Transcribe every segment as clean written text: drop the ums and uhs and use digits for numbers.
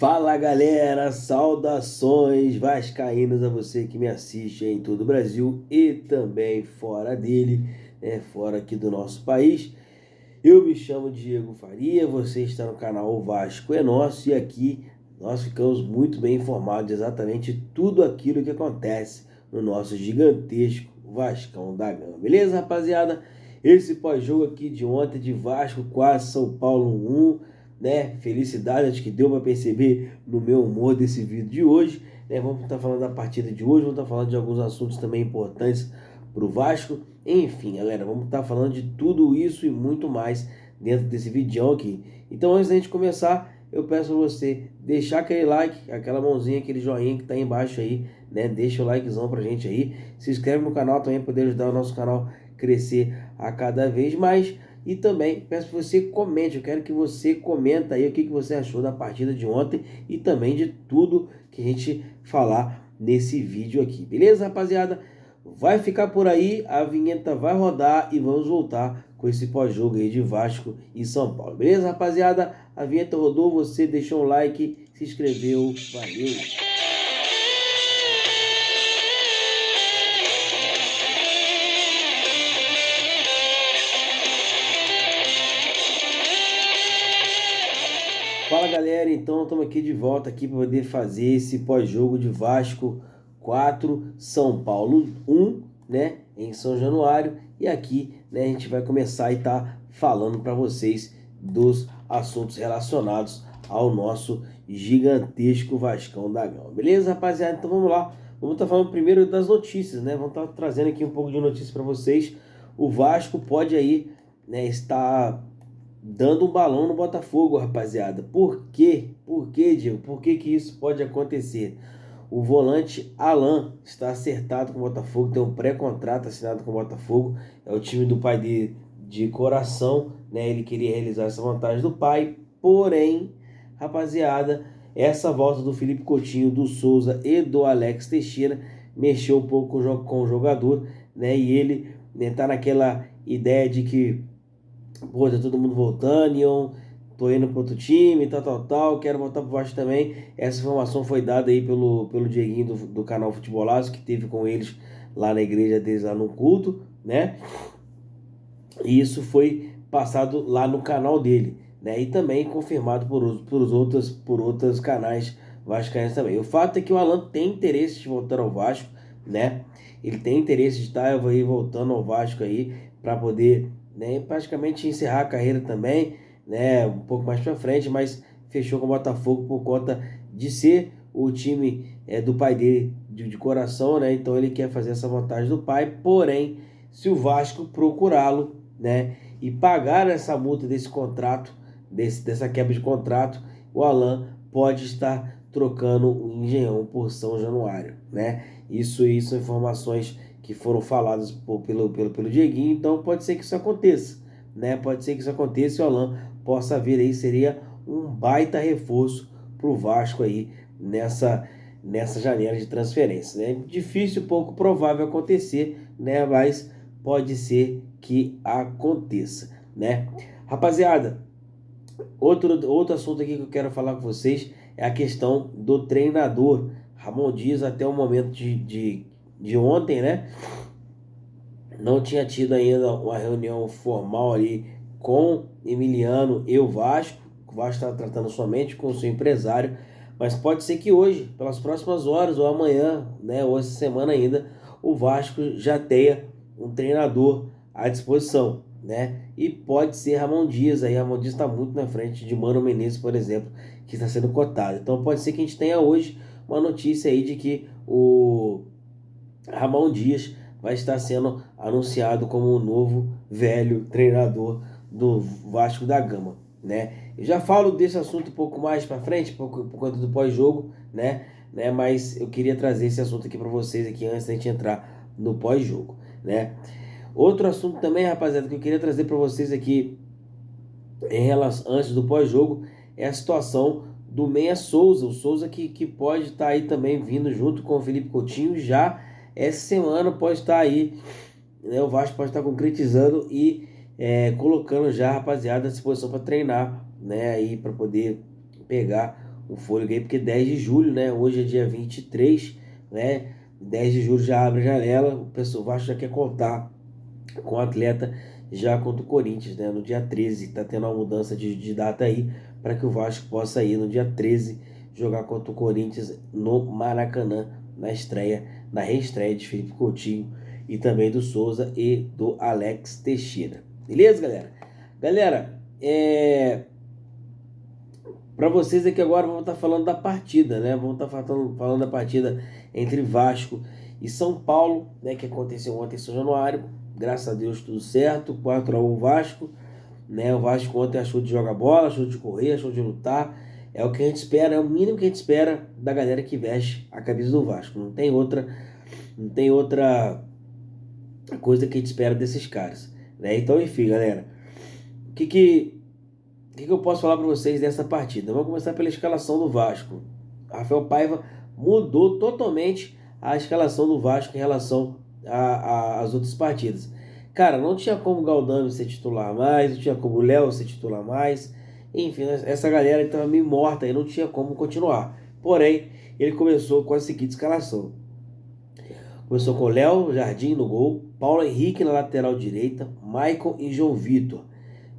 Fala galera, saudações vascaínas a você que me assiste em todo o Brasil e também fora dele, fora aqui do nosso país. Eu me chamo Diego Faria, você está no canal O Vasco é Nosso e aqui nós ficamos muito bem informados de exatamente tudo aquilo que acontece no nosso gigantesco Vascão da Gama. Beleza, rapaziada? Esse pós-jogo aqui de ontem de Vasco 4, São Paulo 1, né? Felicidade, acho que deu para perceber no meu humor desse vídeo de hoje, né? Vamos estar falando da partida de hoje, vamos estar falando de alguns assuntos também importantes para o Vasco. Enfim, galera, vamos estar falando de tudo isso e muito mais dentro desse vídeo aqui. Então, antes da gente começar, eu peço a você deixar aquele like, aquela mãozinha, aquele joinha que tá aí embaixo aí, né? Deixa o likezão pra gente aí. Se inscreve no canal também para poder ajudar o nosso canal a crescer a cada vez mais. E também peço que você comente, eu quero que você comenta aí o que você achou da partida de ontem e também de tudo que a gente falar nesse vídeo aqui. Beleza, rapaziada? Vai ficar por aí, a vinheta vai rodar e vamos voltar com esse pós-jogo aí de Vasco e São Paulo. Beleza, rapaziada? A vinheta rodou, você deixou um like, se inscreveu, valeu! Fala galera, então estamos aqui de volta aqui para poder fazer esse pós-jogo de Vasco 4, São Paulo 1, né, em São Januário. E aqui, né, a gente vai começar e tá falando para vocês dos assuntos relacionados ao nosso gigantesco Vascão da Gama. Beleza, rapaziada? Então vamos lá. Vamos estar falando primeiro das notícias, né? Vamos estar trazendo aqui um pouco de notícias para vocês. O Vasco pode aí, né, estar dando um balão no Botafogo, rapaziada. Por quê? Por quê, Diego? Por que que isso pode acontecer? O volante Alan está acertado com o Botafogo, tem um pré-contrato assinado com o Botafogo. É o time do pai dele de coração, né? Ele queria realizar essa vantagem do pai. Porém, rapaziada, essa volta do Felipe Coutinho, do Souza e do Alex Teixeira mexeu um pouco com o jogador, né? E ele, né, tá naquela ideia de que pô, tá todo mundo voltando, e eu tô indo para outro time, tal, quero voltar pro Vasco também. Essa informação foi dada aí pelo Dieguinho do canal Futebolaço, que teve com eles lá na igreja deles, lá no culto, né? E isso foi passado lá no canal dele, né? E também confirmado por outros canais vascaínos também. O fato é que o Alan tem interesse de voltar ao Vasco, né? Ele tem interesse de estar aí voltando ao Vasco aí para poder, né, praticamente encerrar a carreira também, né, um pouco mais para frente, mas fechou com o Botafogo por conta de ser o time do pai dele de coração, né? Então ele quer fazer essa vantagem do pai, porém, se o Vasco procurá-lo, né, e pagar essa multa desse contrato, dessa quebra de contrato, o Alan pode estar trocando o Engenhão por São Januário, né? Isso são informações que foram faladas pelo Dieguinho, então pode ser que isso aconteça, né? Pode ser que isso aconteça e o Alan possa vir aí, seria um baita reforço para o Vasco aí nessa janela de transferência, né? Difícil, pouco provável acontecer, né? Mas pode ser que aconteça, né? Rapaziada, outro assunto aqui que eu quero falar com vocês é a questão do treinador. Ramon Dias, até o momento de ontem, né, não tinha tido ainda uma reunião formal ali com Emiliano e o Vasco. O Vasco está tratando somente com o seu empresário, mas pode ser que hoje, pelas próximas horas, ou amanhã, né, ou essa semana ainda, o Vasco já tenha um treinador à disposição, né? E pode ser Ramon Dias aí. Ramon Dias está muito na frente de Mano Menezes, por exemplo, que está sendo cotado. Então pode ser que a gente tenha hoje uma notícia aí de que o Ramon Dias vai estar sendo anunciado como o novo velho treinador do Vasco da Gama, né? Eu já falo desse assunto um pouco mais para frente, por conta do pós-jogo, né? Mas eu queria trazer esse assunto aqui para vocês aqui antes da gente entrar no pós-jogo, né? Outro assunto também, rapaziada, que eu queria trazer para vocês aqui em relação antes do pós-jogo é a situação do Meia Souza, o Souza que pode estar aí também vindo junto com o Felipe Coutinho já essa semana, pode estar aí, né? O Vasco pode estar concretizando e colocando já a rapaziada à disposição para treinar, né? Aí para poder pegar um fôlego aí, porque 10 de julho, né? Hoje é dia 23, né? 10 de julho já abre a janela, o pessoal, o Vasco já quer contar com o atleta já contra o Corinthians, né? No dia 13, tá tendo uma mudança de data aí, para que o Vasco possa ir no dia 13 jogar contra o Corinthians no Maracanã, na reestreia de Felipe Coutinho e também do Souza e do Alex Teixeira. Beleza, galera? Galera, para vocês aqui agora vamos estar falando da partida, né? Vamos estar falando da partida entre Vasco e São Paulo, né? Que aconteceu ontem em São Januário. Graças a Deus tudo certo, 4-1 Vasco, né? O Vasco ontem achou de jogar bola, achou de correr, achou de lutar. É o que a gente espera, é o mínimo que a gente espera da galera que veste a camisa do Vasco. Não tem outra coisa que a gente espera desses caras, né? Então, enfim, galera, o que eu posso falar para vocês dessa partida? Vamos começar pela escalação do Vasco. Rafael Paiva mudou totalmente a escalação do Vasco em relação às outras partidas. Cara, não tinha como o Galdame ser titular mais, não tinha como o Léo ser titular mais. Enfim, essa galera estava meio morta e não tinha como continuar. Porém, ele começou com a seguinte escalação. Começou com Léo Jardim no gol, Paulo Henrique na lateral direita, Maicon e João Vitor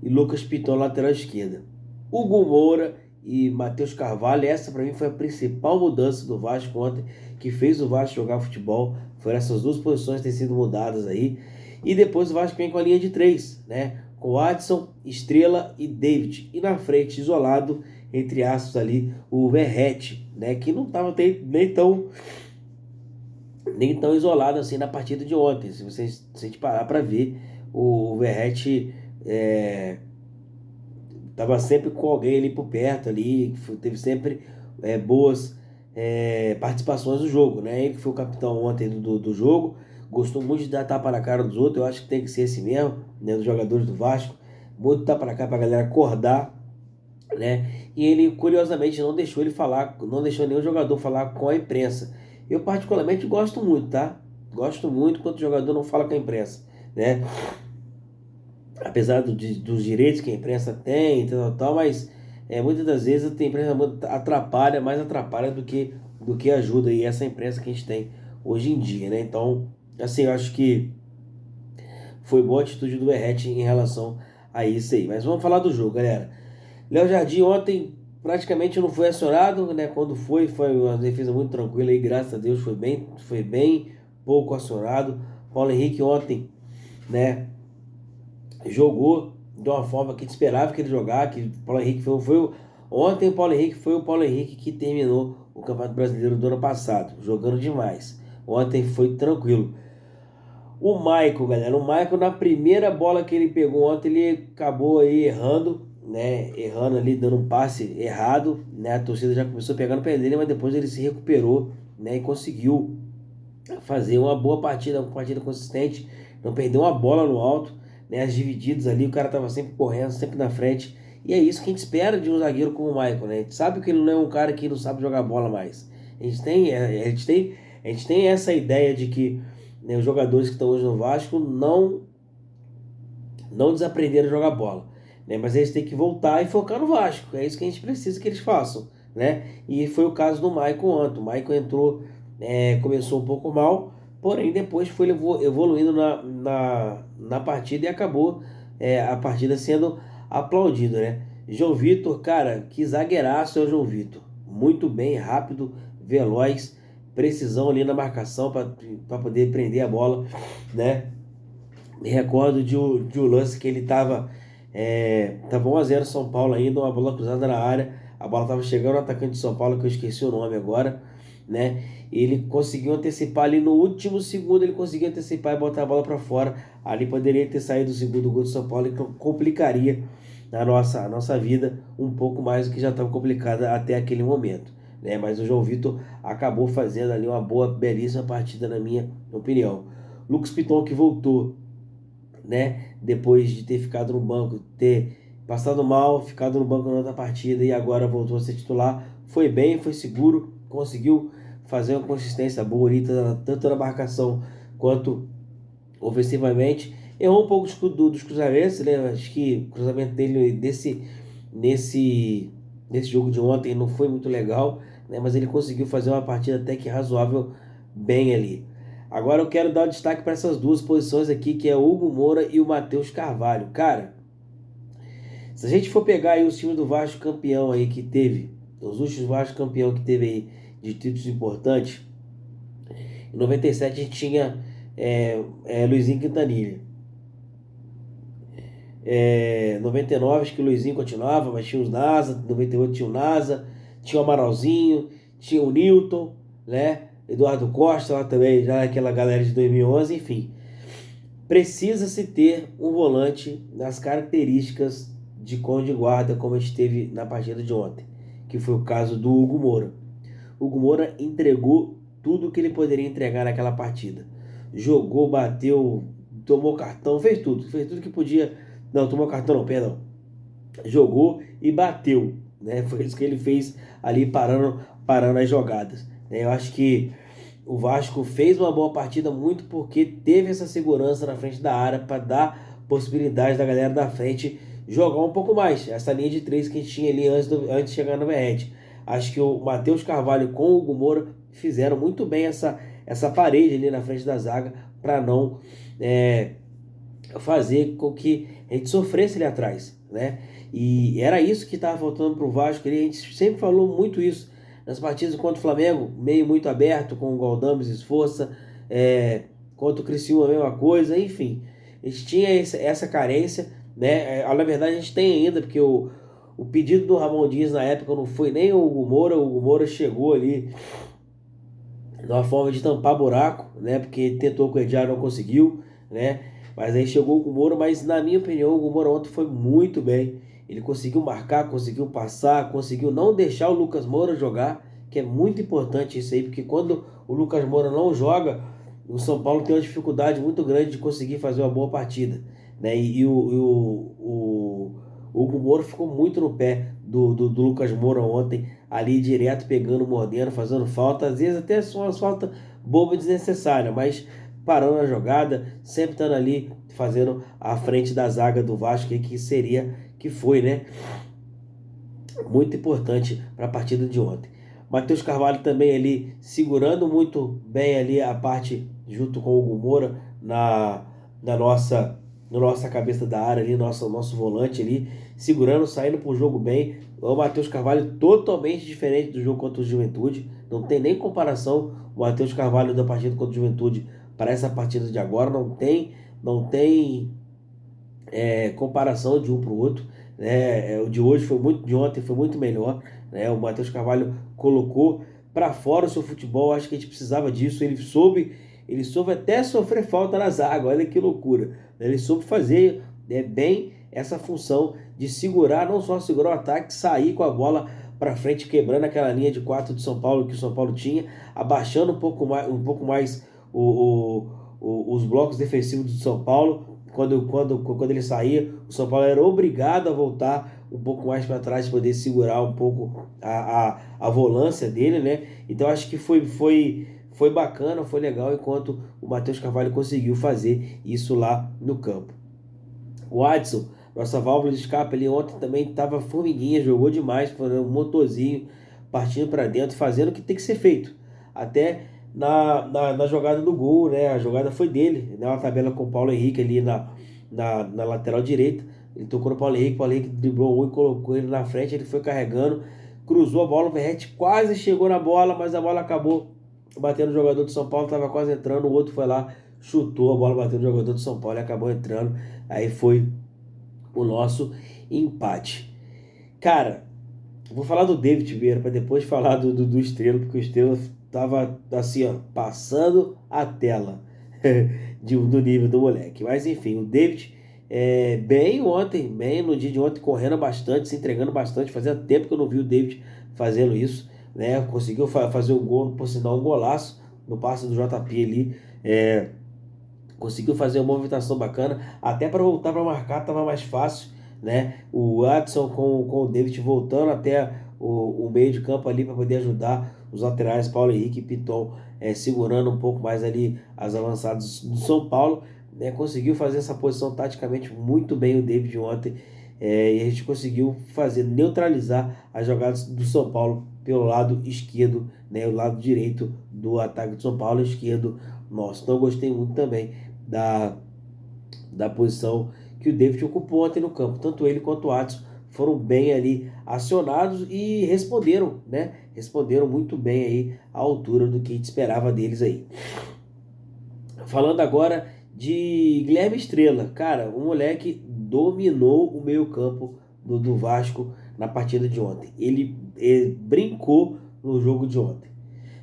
e Lucas Piton na lateral esquerda. Hugo Moura e Matheus Carvalho, essa para mim foi a principal mudança do Vasco ontem, que fez o Vasco jogar futebol. Foram essas duas posições que têm sido mudadas aí. E depois o Vasco vem com a linha de 3, né? Com Adson, Estrela e David. E na frente, isolado, entre aspas ali, o Verrete, né? Que não estava nem tão isolado assim na partida de ontem. Se a gente parar para ver, o Verrete estava sempre com alguém ali por perto ali, teve sempre boas participações no jogo, né? Ele que foi o capitão ontem do jogo, gostou muito de dar tapa na cara dos outros. Eu acho que tem que ser assim mesmo, né? Dos jogadores do Vasco, muito tapa na cara pra galera acordar, né? E ele, curiosamente, não deixou ele falar, não deixou nenhum jogador falar com a imprensa. Eu particularmente gosto muito, tá? Gosto muito quando o jogador não fala com a imprensa, né? Apesar dos direitos que a imprensa tem, tal, mas muitas das vezes a imprensa atrapalha, mais atrapalha do que ajuda, e essa imprensa que a gente tem hoje em dia, né? Então, assim, eu acho que foi boa a atitude do Verrete em relação a isso aí. Mas vamos falar do jogo, galera. Léo Jardim ontem praticamente não foi acionado, né? Quando foi uma defesa muito tranquila aí, graças a Deus foi bem pouco acionado. Paulo Henrique ontem, né, jogou de uma forma que a gente esperava que ele jogasse, que o Paulo Henrique ontem o Paulo Henrique foi o Paulo Henrique que terminou o Campeonato Brasileiro do ano passado, jogando demais. Ontem foi tranquilo. O Maicon, galera, o Maicon na primeira bola que ele pegou ontem, ele acabou aí errando, né? Errando ali, dando um passe errado, né? A torcida já começou pegando o pé dele, mas depois ele se recuperou, né? E conseguiu fazer uma boa partida, uma partida consistente, não perdeu uma bola no alto, né? As divididas ali, o cara tava sempre correndo, sempre na frente. E é isso que a gente espera de um zagueiro como o Maicon, né? A gente sabe que ele não é um cara que não sabe jogar bola mais. A gente tem essa ideia de que, né, os jogadores que estão hoje no Vasco não desaprenderam a jogar bola, né? Mas eles têm que voltar e focar no Vasco. É isso que a gente precisa que eles façam, né? E foi o caso do Maicon ontem. O Maicon entrou, começou um pouco mal, porém depois foi evoluindo na partida e acabou a partida sendo aplaudido, né? João Vitor, cara, que zagueiraço é o João Vitor. Muito bem, rápido, veloz, precisão ali na marcação para poder prender a bola, né? Me recordo de um lance que ele tava 1-0 São Paulo ainda, uma bola cruzada na área, a bola tava chegando no atacante de São Paulo, que eu esqueci o nome agora, né? Ele conseguiu antecipar ali no último segundo, ele conseguiu antecipar e botar a bola para fora. Ali poderia ter saído o segundo gol do São Paulo, e complicaria a nossa vida um pouco mais do que já estava complicada até aquele momento, né? Mas o João Vitor acabou fazendo ali uma boa, belíssima partida, na minha opinião. Lucas Piton, que voltou, né, depois de ter ficado no banco, ter passado mal, ficado no banco na outra partida e agora voltou a ser titular, foi bem, foi seguro, conseguiu fazer uma consistência boa ali, tanto na marcação quanto ofensivamente. Errou um pouco dos cruzamentos, né? Acho que o cruzamento dele nesse nesse jogo de ontem não foi muito legal, né? Mas ele conseguiu fazer uma partida até que razoável bem ali. Agora eu quero dar o destaque para essas duas posições aqui, que é o Hugo Moura e o Matheus Carvalho. Cara, se a gente for pegar aí os times do Vasco campeão aí que teve, os últimos Vasco campeão que teve aí de títulos importantes, em 97 a gente tinha Luizinho Quintanilha. 99 acho que o Luizinho continuava, mas tinha os NASA, 98 tinha o NASA, tinha o Amaralzinho, tinha o Newton, né? Eduardo Costa lá também, já aquela galera de 2011, enfim. Precisa-se ter um volante nas características de cão de guarda, como a gente teve na partida de ontem, que foi o caso do Hugo Moura. O Hugo Moura entregou tudo que ele poderia entregar naquela partida. Jogou, bateu, tomou cartão, fez tudo que podia. Não, tomou cartão não, perdão. Jogou e bateu, né? Foi isso que ele fez ali parando as jogadas. Eu acho que o Vasco fez uma boa partida muito porque teve essa segurança na frente da área para dar possibilidade da galera da frente jogar um pouco mais. Essa linha de três que a gente tinha ali antes de chegar no Verrete. Acho que o Matheus Carvalho com o Hugo Moura fizeram muito bem essa parede ali na frente da zaga para não fazer com que a gente sofresse ali atrás, né? E era isso que estava faltando para o Vasco. A gente sempre falou muito isso nas partidas contra o Flamengo, meio muito aberto, com o Galdames Esforça, contra o Criciúma a mesma coisa, enfim. A gente tinha essa carência, né? Na verdade a gente tem ainda, porque o pedido do Ramon Dias na época não foi nem o Hugo Moura chegou ali de uma forma de tampar buraco, né? Porque tentou com o Ediar, não conseguiu, né? Mas aí chegou o Hugo Moura, mas na minha opinião o Hugo Moura ontem foi muito bem. Ele conseguiu marcar, conseguiu passar, conseguiu não deixar o Lucas Moura jogar, que é muito importante isso aí, porque quando o Lucas Moura não joga, o São Paulo tem uma dificuldade muito grande de conseguir fazer uma boa partida, né? E o Hugo Moura ficou muito no pé do Lucas Moura ontem, ali direto pegando, mordendo, fazendo falta, às vezes até só umas faltas bobas e desnecessárias, mas parando a jogada, sempre estando ali fazendo a frente da zaga do Vasco, que foi, né, muito importante para a partida de ontem. Matheus Carvalho também ali segurando muito bem ali a parte junto com o Hugo Moura na nossa cabeça da área ali, nosso volante ali, segurando, saindo pro jogo bem. O Matheus Carvalho totalmente diferente do jogo contra o Juventude, não tem nem comparação o Matheus Carvalho da partida contra o Juventude para essa partida de agora, não tem comparação de um para o outro, né? O de hoje de ontem foi muito melhor, né? O Matheus Carvalho colocou para fora o seu futebol, acho que a gente precisava disso. Ele soube até sofrer falta na zaga, olha que loucura. Ele soube fazer bem essa função de segurar, não só segurar o ataque, sair com a bola para frente, quebrando aquela linha de 4 de São Paulo que o São Paulo tinha, abaixando um pouco mais os blocos defensivos do São Paulo. Quando ele saía, o São Paulo era obrigado a voltar um pouco mais para trás, para poder segurar um pouco a volância dele, né? Então acho que foi bacana, foi legal, enquanto o Matheus Carvalho conseguiu fazer isso lá no campo. O Adson, nossa válvula de escape ali ontem também estava formiguinha, jogou demais, fazendo um motorzinho, partindo para dentro, fazendo o que tem que ser feito. Até na jogada do gol, né? A jogada foi dele, né? Uma tabela com o Paulo Henrique ali na lateral direita. Ele tocou no Paulo Henrique driblou um e colocou ele na frente, ele foi carregando, cruzou a bola, o Verrete quase chegou na bola, mas a bola acabou batendo no jogador do São Paulo, estava quase entrando, o outro foi lá, chutou, a bola bateu no jogador do São Paulo e acabou entrando. Aí foi o nosso empate. Cara, vou falar do David Vieira para depois falar do Estrela, porque o Estrela tava assim, ó, passando a tela do nível do moleque. Mas enfim, o David bem no dia de ontem, correndo bastante, se entregando bastante. Fazia tempo que eu não vi o David fazendo isso, né? Conseguiu fazer um gol, por sinal, um golaço no passe do JP ali. Conseguiu fazer uma movimentação bacana, até para voltar para marcar estava mais fácil, né? O Adson com o David voltando até o meio de campo ali para poder ajudar os laterais, Paulo Henrique e Piton, segurando um pouco mais ali as avançadas do São Paulo, né? Conseguiu fazer essa posição taticamente muito bem o David ontem, e a gente conseguiu neutralizar as jogadas do São Paulo pelo lado esquerdo, né, o lado direito do ataque do São Paulo, esquerdo nosso. Então eu gostei muito também da posição que o David ocupou ontem no campo. Tanto ele quanto o Atson foram bem ali acionados e responderam, né? Responderam muito bem aí à altura do que a gente esperava deles aí. Falando agora de Guilherme Estrela, cara, o moleque dominou o meio-campo do Vasco na partida de ontem. Ele brincou no jogo de ontem,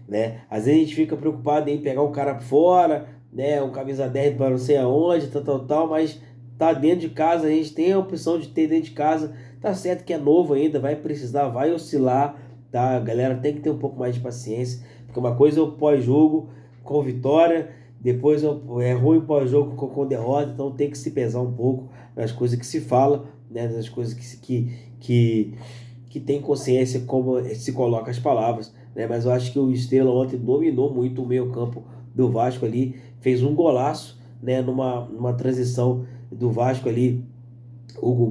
né? Às vezes a gente fica preocupado em pegar o cara fora, né? Um camisa 10 para não sei aonde, tal, mas tá dentro de casa, a gente tem a opção de ter dentro de casa. Tá certo que é novo ainda, vai precisar, vai oscilar, tá? A galera tem que ter um pouco mais de paciência, porque uma coisa é o pós-jogo com vitória, depois é ruim pós-jogo com derrota, então tem que se pesar um pouco nas coisas que se fala, né? Nas coisas que tem consciência como se coloca as palavras, né? Mas eu acho que o Estrela ontem dominou muito o meio-campo do Vasco ali, fez um golaço, né? Numa transição do Vasco ali, o Hugo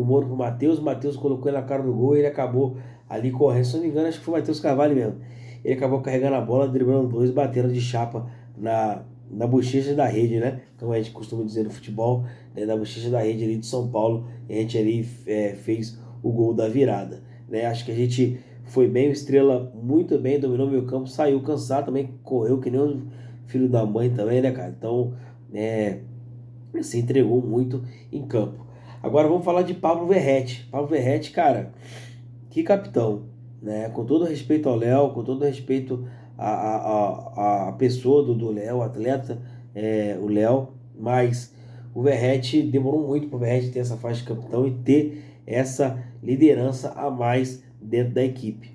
Moura pro Matheus, o Matheus colocou ele na cara do gol e ele acabou ali correndo. Se não me engano, acho que foi o Matheus Carvalho mesmo. Ele acabou carregando a bola, driblando dois, batendo de chapa na bochecha da rede, né? Como a gente costuma dizer no futebol, né? Na bochecha da rede ali de São Paulo, e a gente ali fez o gol da virada, né? Acho que a gente foi bem, o Estrela muito bem, dominou meu campo, saiu cansado também, correu que nem um filho da mãe também, né, cara? Então, se entregou muito em campo. Agora vamos falar de Pablo Verrete. Pablo Verrete, cara, que capitão, né? Com todo respeito ao Léo, com todo respeito à pessoa do Léo, o atleta, o Léo, mas o Verrete demorou muito para o Verrete ter essa faixa de capitão e ter essa liderança a mais dentro da equipe,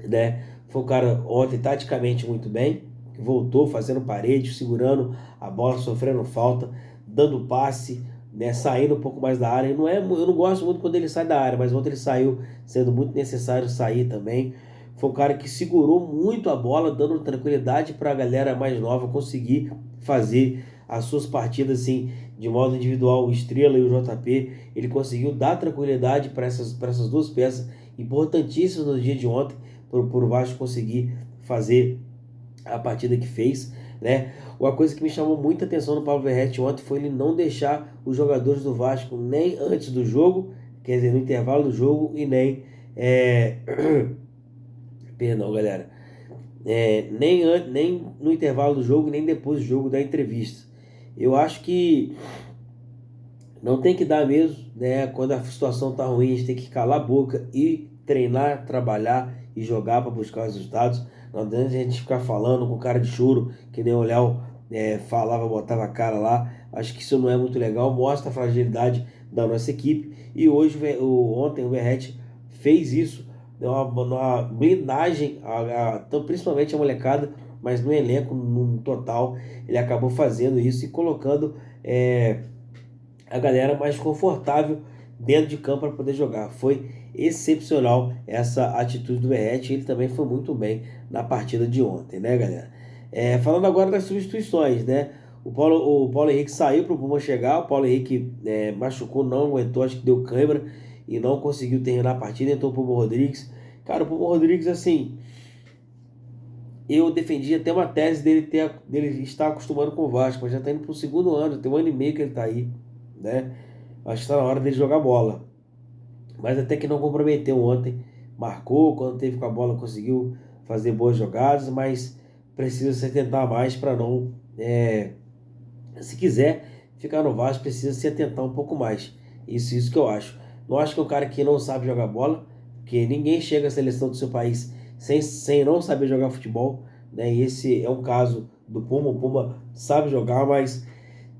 né? Foi um cara ontem taticamente muito bem, que voltou fazendo parede, segurando a bola, sofrendo falta, dando passe, né? Saindo um pouco mais da área. Eu não gosto muito quando ele sai da área, mas ontem ele saiu sendo muito necessário sair também. Foi um cara que segurou muito a bola, dando tranquilidade para a galera mais nova conseguir fazer as suas partidas assim de modo individual. O Estrela e o JP, ele conseguiu dar tranquilidade para essas duas peças importantíssimas no dia de ontem, por Vasco conseguir fazer a partida que fez, né? Uma coisa que me chamou muita atenção no Paulo Verrete ontem foi ele não deixar os jogadores do Vasco nem antes do jogo, quer dizer, no intervalo do jogo, e nem perdão, galera, nem no intervalo do jogo, nem depois do jogo da entrevista. Eu acho que não tem que dar mesmo, né? Quando a situação tá ruim, a gente tem que calar a boca e treinar, trabalhar e jogar para buscar os resultados. Não adianta a gente ficar falando com cara de choro, que nem o Léo falava, botava a cara lá. Acho que isso não é muito legal, mostra a fragilidade da nossa equipe. E hoje, ontem, o Verrete fez isso, deu uma blindagem, então, principalmente a molecada, mas no elenco, no total, ele acabou fazendo isso e colocando a galera mais confortável dentro de campo para poder jogar. Foi excepcional essa atitude do Verrete. Ele também foi muito bem na partida de ontem, né, galera? Falando agora das substituições, né? O Paulo Henrique saiu para o Puma chegar. O Paulo Henrique machucou, não aguentou, acho que deu câimbra e não conseguiu terminar a partida. Entrou o Puma Rodrigues. Cara, o Puma Rodrigues, assim, eu defendi até uma tese dele estar acostumando com o Vasco, mas já está indo para o segundo ano, tem um ano e meio que ele está aí, né? Acho que está na hora dele jogar bola. Mas até que não comprometeu ontem. Marcou, quando teve com a bola conseguiu fazer boas jogadas, mas precisa se atentar mais para não. Se quiser ficar no Vasco, precisa se atentar um pouco mais. Isso que eu acho. Não acho que é um cara que não sabe jogar bola, porque ninguém chega à seleção do seu país sem não saber jogar futebol, né? E esse é um caso do Puma. O Puma sabe jogar, mas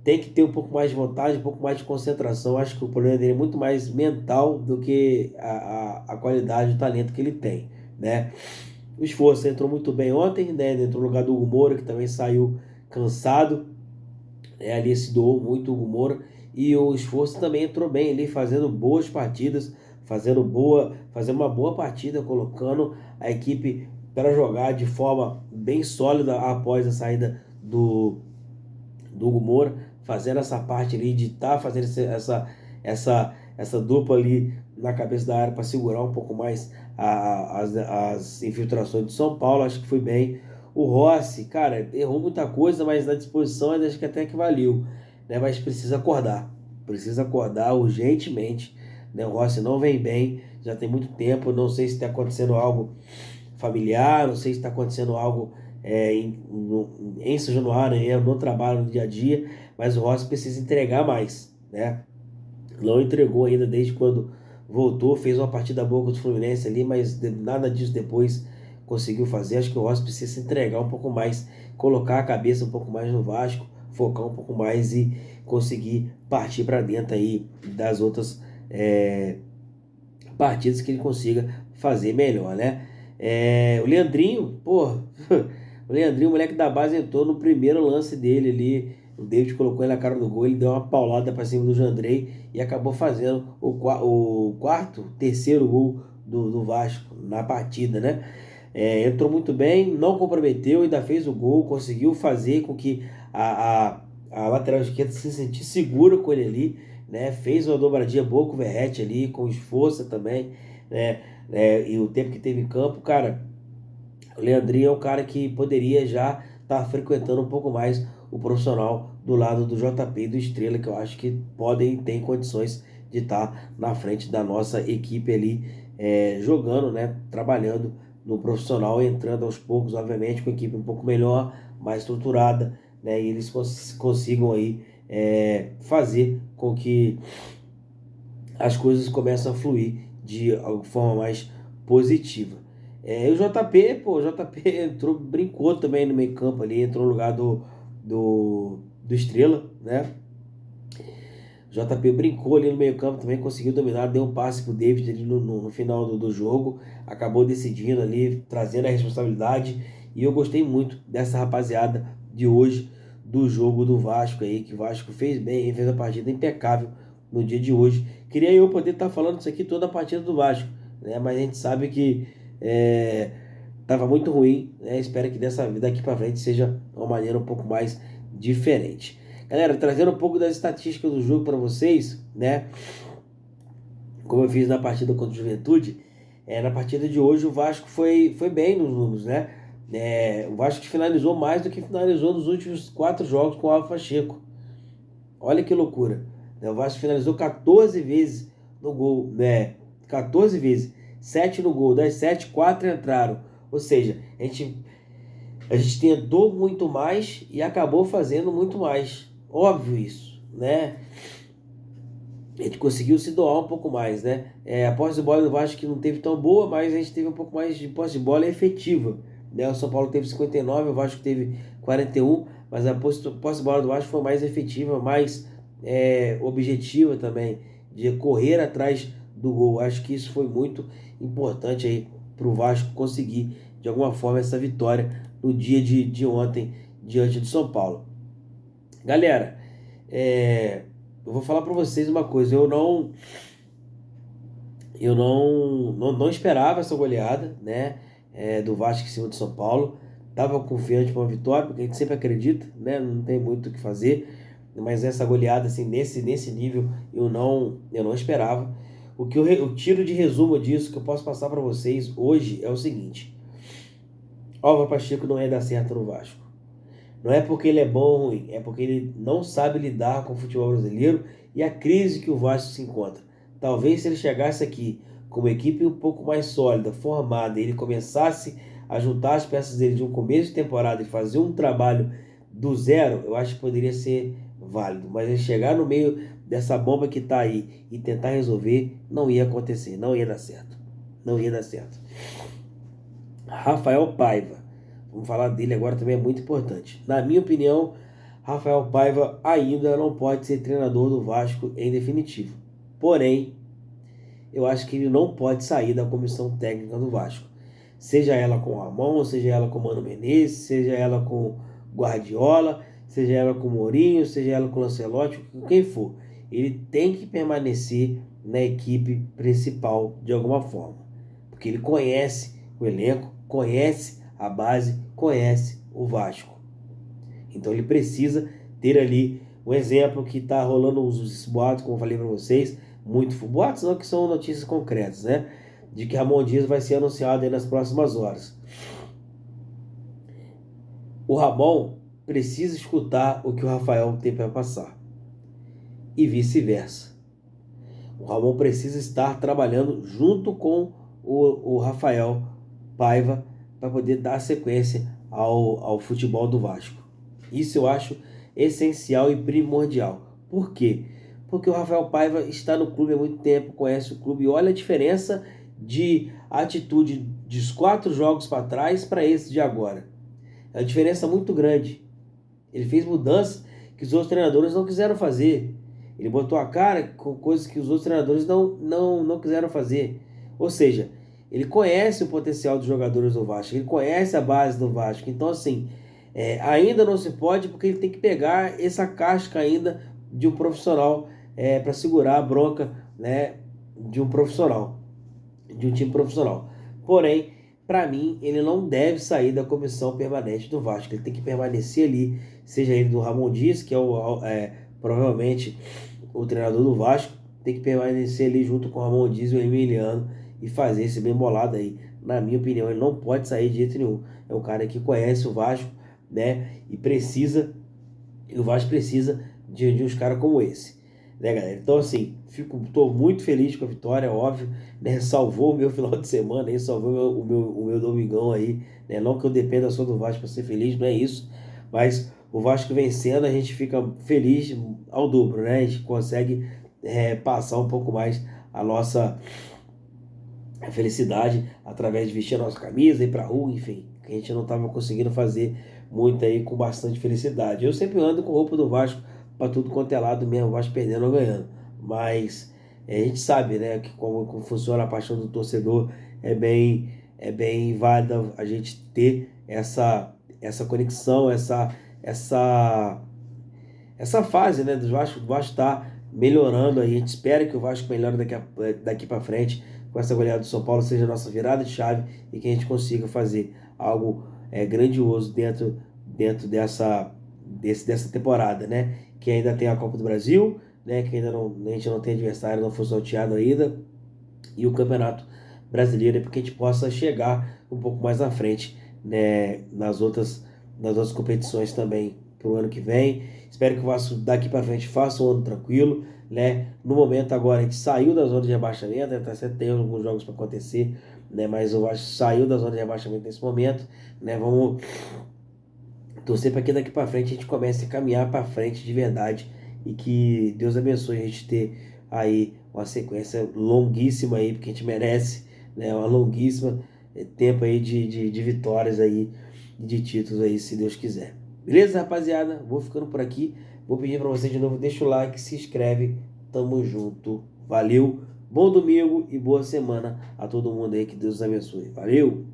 tem que ter um pouco mais de vontade, um pouco mais de concentração. Acho que o problema dele é muito mais mental do que a qualidade, o talento que ele tem, né? O Esforço entrou muito bem ontem, né? Entrou no lugar do Hugo Moura, que também saiu cansado. Ali se doou muito o Hugo Moura. E o Esforço também entrou bem ali, fazendo boas partidas, fazendo uma boa partida, colocando a equipe para jogar de forma bem sólida após a saída do Hugo Moura, fazendo essa parte ali de estar fazendo essa dupla ali na cabeça da área para segurar um pouco mais as infiltrações de São Paulo. Acho que foi bem. O Rossi, cara, errou muita coisa, mas na disposição acho que até que valeu, né? Mas precisa acordar urgentemente, né? O Rossi não vem bem, já tem muito tempo. Não sei se está acontecendo algo familiar, não sei se está acontecendo algo em São Januário, no trabalho, no dia a dia, mas o Rossi precisa entregar mais, né? Não entregou ainda desde quando voltou, fez uma partida boa contra o Fluminense ali, mas nada disso depois conseguiu fazer. Acho que o Rossi precisa se entregar um pouco mais, colocar a cabeça um pouco mais no Vasco, focar um pouco mais e conseguir partir para dentro aí das outras partidas que ele consiga fazer melhor, né? O Leandrinho, pô, o Leandrinho, o moleque da base, entrou no primeiro lance dele ali. O David colocou ele na cara do gol, ele deu uma paulada para cima do Jandrei e acabou fazendo o terceiro gol do Vasco na partida, né? Entrou muito bem, não comprometeu, ainda fez o gol, conseguiu fazer com que a lateral esquerda se sentisse segura com ele ali, né? Fez uma dobradinha boa com o Verratti ali, com esforço também, né? E o tempo que teve em campo, cara, o Leandrinho é um cara que poderia já estar frequentando um pouco mais o profissional do lado do JP e do Estrela, que eu acho que tem condições de estar na frente da nossa equipe ali, jogando, né? Trabalhando no profissional, entrando aos poucos, obviamente, com a equipe um pouco melhor, mais estruturada, né? E eles consigam aí fazer com que as coisas começam a fluir de alguma forma mais positiva. O JP, pô, o JP entrou, brincou também no meio campo ali, entrou no lugar do Estrela, né? O JP brincou ali no meio campo também, conseguiu dominar, deu um passe pro David ali no final do jogo, acabou decidindo ali, trazendo a responsabilidade, e eu gostei muito dessa rapaziada de hoje, do jogo do Vasco aí, que o Vasco fez bem, fez a partida impecável no dia de hoje. Queria eu poder estar falando isso aqui toda a partida do Vasco, né? Mas a gente sabe que estava muito ruim, né? Espero que daqui para frente seja uma maneira um pouco mais diferente. Galera, trazendo um pouco das estatísticas do jogo para vocês, né? Como eu fiz na partida contra o Juventude, na partida de hoje o Vasco foi bem nos números, né? O Vasco finalizou mais do que finalizou nos últimos 4 jogos com o Alfa Pacheco. Olha que loucura. O Vasco finalizou 14 vezes no gol, né? 14 vezes. 7 no gol. Das 7, 4 entraram. Ou seja, a gente tentou muito mais e acabou fazendo muito mais. Óbvio isso, né? A gente conseguiu se doar um pouco mais, né? A posse de bola do Vasco que não teve tão boa, mas a gente teve um pouco mais de posse de bola efetiva, né? O São Paulo teve 59, o Vasco teve 41, mas a posse de bola do Vasco foi mais efetiva, mais objetiva também, de correr atrás do gol. Acho que isso foi muito importante aí para o Vasco conseguir, de alguma forma, essa vitória no dia de ontem, diante do São Paulo. Galera, eu vou falar para vocês uma coisa, eu não esperava essa goleada, né, do Vasco em cima do São Paulo. Tava confiante para uma vitória, porque a gente sempre acredita, né, não tem muito o que fazer, mas essa goleada assim nesse nível eu não esperava. O tiro de resumo disso que eu posso passar para vocês hoje é o seguinte: Álvaro Pacheco não ia dar certo no Vasco. Não é porque ele é bom ou ruim, é porque ele não sabe lidar com o futebol brasileiro e a crise que o Vasco se encontra. Talvez se ele chegasse aqui com uma equipe um pouco mais sólida, formada, e ele começasse a juntar as peças dele de um começo de temporada e fazer um trabalho do zero, eu acho que poderia ser válido. Mas ele chegar no meio dessa bomba que está aí e tentar resolver, não ia acontecer, não ia dar certo. Não ia dar certo. Rafael Paiva. Vamos falar dele agora, também é muito importante. Na minha opinião, Rafael Paiva ainda não pode ser treinador do Vasco em definitivo. Porém, eu acho que ele não pode sair da comissão técnica do Vasco. Seja ela com o Ramon, seja ela com o Mano Menezes, seja ela com Guardiola, seja ela com o Mourinho, seja ela com o Lancelotti, com quem for. Ele tem que permanecer na equipe principal de alguma forma. Porque ele conhece o elenco, conhece a base, conhece o Vasco. Então ele precisa ter ali um exemplo que está rolando os boatos, como eu falei para vocês, muito boatos, não que são notícias concretas, né? De que Ramon Dias vai ser anunciado aí nas próximas horas. O Ramon precisa escutar o que o Rafael tem para passar. E vice-versa. O Ramon precisa estar trabalhando junto com o Rafael Paiva para poder dar sequência ao futebol do Vasco. Isso eu acho essencial e primordial. Por quê? Porque o Rafael Paiva está no clube há muito tempo, conhece o clube e olha a diferença de atitude dos 4 jogos para trás para esse de agora. É uma diferença muito grande. Ele fez mudanças que os outros treinadores não quiseram fazer. Ele botou a cara com coisas que os outros treinadores não quiseram fazer. Ou seja, ele conhece o potencial dos jogadores do Vasco, ele conhece a base do Vasco. Então, assim, ainda não se pode, porque ele tem que pegar essa casca ainda de um profissional para segurar a bronca, né, de um profissional, de um time profissional. Porém, para mim, ele não deve sair da comissão permanente do Vasco. Ele tem que permanecer ali, seja ele do Ramon Dias, que é provavelmente o treinador do Vasco, tem que permanecer ali junto com o Ramon Dias e o Emiliano e fazer esse bem bolado aí. Na minha opinião, ele não pode sair de jeito nenhum. É um cara que conhece o Vasco, né? E o Vasco precisa de uns caras como esse, né, galera? Então, assim, tô muito feliz com a vitória, óbvio, né? Salvou o meu final de semana aí, salvou o meu domingão aí, né? Não que eu dependa só do Vasco para ser feliz, não é isso, mas o Vasco vencendo, a gente fica feliz ao dobro, né? A gente consegue passar um pouco mais a nossa felicidade através de vestir a nossa camisa, ir pra rua, enfim, que a gente não estava conseguindo fazer muito aí com bastante felicidade. Eu sempre ando com roupa do Vasco para tudo quanto é lado mesmo, Vasco perdendo ou ganhando, mas a gente sabe, né, que como funciona a paixão do torcedor, é bem válida a gente ter essa conexão, essa fase, né, do Vasco tá melhorando aí. A gente espera que o Vasco melhore daqui para frente, com essa goleada do São Paulo seja a nossa virada de chave e que a gente consiga fazer algo grandioso dessa temporada, né? Que ainda tem a Copa do Brasil, né? Que ainda não, a gente não tem adversário, não foi sorteado ainda, e o Campeonato Brasileiro, para que a gente possa chegar um pouco mais à frente, né? Nas outras competições também para o ano que vem. Espero que o Vasco daqui para frente faça um ano tranquilo, né? No momento agora a gente saiu da zona de rebaixamento, tá certo, tem alguns jogos para acontecer, né? Mas o Vasco saiu da zona de rebaixamento nesse momento, né? Vamos torcer para que daqui para frente a gente comece a caminhar para frente de verdade e que Deus abençoe a gente ter aí uma sequência longuíssima aí, porque a gente merece, né? Uma longuíssima tempo aí de vitórias aí, de títulos aí, se Deus quiser. Beleza, rapaziada? Vou ficando por aqui. Vou pedir para você de novo, deixa o like, se inscreve. Tamo junto. Valeu. Bom domingo e boa semana a todo mundo aí. Que Deus abençoe. Valeu!